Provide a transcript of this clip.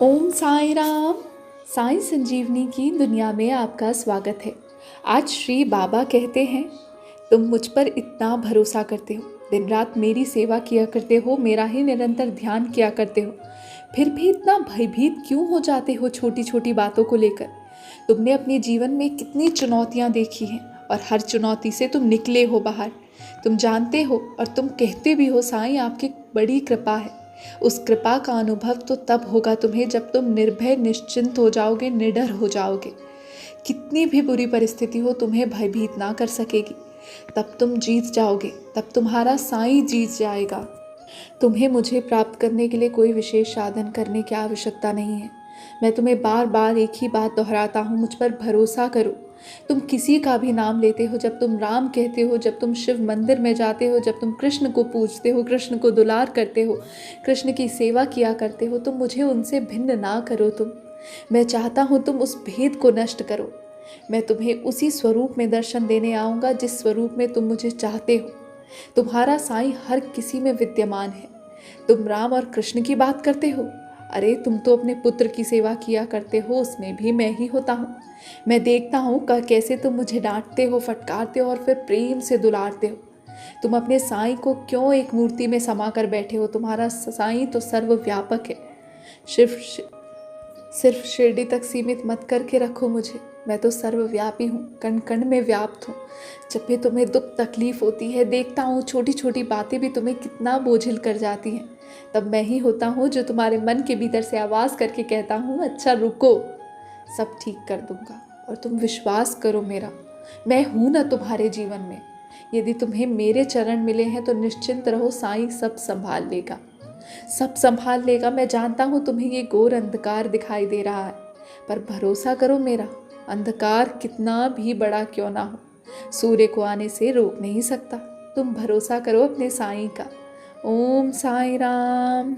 ओम साई राम। साई संजीवनी की दुनिया में आपका स्वागत है। आज श्री बाबा कहते हैं, तुम मुझ पर इतना भरोसा करते हो, दिन रात मेरी सेवा किया करते हो, मेरा ही निरंतर ध्यान किया करते हो, फिर भी इतना भयभीत क्यों हो जाते हो छोटी छोटी बातों को लेकर। तुमने अपने जीवन में कितनी चुनौतियां देखी हैं और हर चुनौती से तुम निकले हो बाहर। तुम जानते हो और तुम कहते भी हो, साईं आपकी बड़ी कृपा है। उस कृपा का अनुभव तो तब होगा तुम्हें जब तुम निर्भय निश्चिंत हो जाओगे, निडर हो जाओगे। कितनी भी बुरी परिस्थिति हो तुम्हें भयभीत ना कर सकेगी। तब तुम जीत जाओगे, तब तुम्हारा साईं जीत जाएगा। तुम्हें मुझे प्राप्त करने के लिए कोई विशेष साधन करने की आवश्यकता नहीं है। मैं तुम्हें बार बार एक ही बात दोहराता हूँ, मुझ पर भरोसा करो। तुम किसी का भी नाम लेते हो, जब तुम राम कहते हो, जब तुम शिव मंदिर में जाते हो, जब तुम कृष्ण को पूजते हो, कृष्ण को दुलार करते हो, कृष्ण की सेवा किया करते हो, तुम मुझे उनसे भिन्न ना करो। मैं चाहता हूँ तुम उस भेद को नष्ट करो। मैं तुम्हें उसी स्वरूप में दर्शन देने आऊँगा जिस स्वरूप में तुम मुझे चाहते हो। तुम्हारा साईं हर किसी में विद्यमान है। तुम राम और कृष्ण की बात करते हो, अरे तुम तो अपने पुत्र की सेवा किया करते हो, उसमें भी मैं ही होता हूँ। मैं देखता हूँ कैसे तुम मुझे डांटते हो, फटकारते हो और फिर प्रेम से दुलारते हो। तुम अपने साईं को क्यों एक मूर्ति में समा कर बैठे हो? तुम्हारा साईं तो सर्वव्यापक है। सिर्फ शिरडी तक सीमित मत करके रखो मुझे। मैं तो सर्वव्यापी हूँ, कण कण में व्याप्त हूँ। जब भी तुम्हें दुख तकलीफ होती है, देखता हूँ छोटी छोटी बातें भी तुम्हें कितना बोझिल कर जाती हैं, तब मैं ही होता हूँ जो तुम्हारे मन के भीतर से आवाज़ करके कहता हूँ, अच्छा रुको, सब ठीक कर दूंगा। और तुम विश्वास करो मेरा, मैं हूँ ना तुम्हारे जीवन में। यदि तुम्हें मेरे चरण मिले हैं तो निश्चिंत रहो, साईं सब संभाल लेगा, सब संभाल लेगा। मैं जानता हूँ तुम्हें ये घोर अंधकार दिखाई दे रहा है, पर भरोसा करो मेरा, अंधकार कितना भी बड़ा क्यों ना हो, सूर्य को आने से रोक नहीं सकता। तुम भरोसा करो अपने साईं का। ओम साई राम।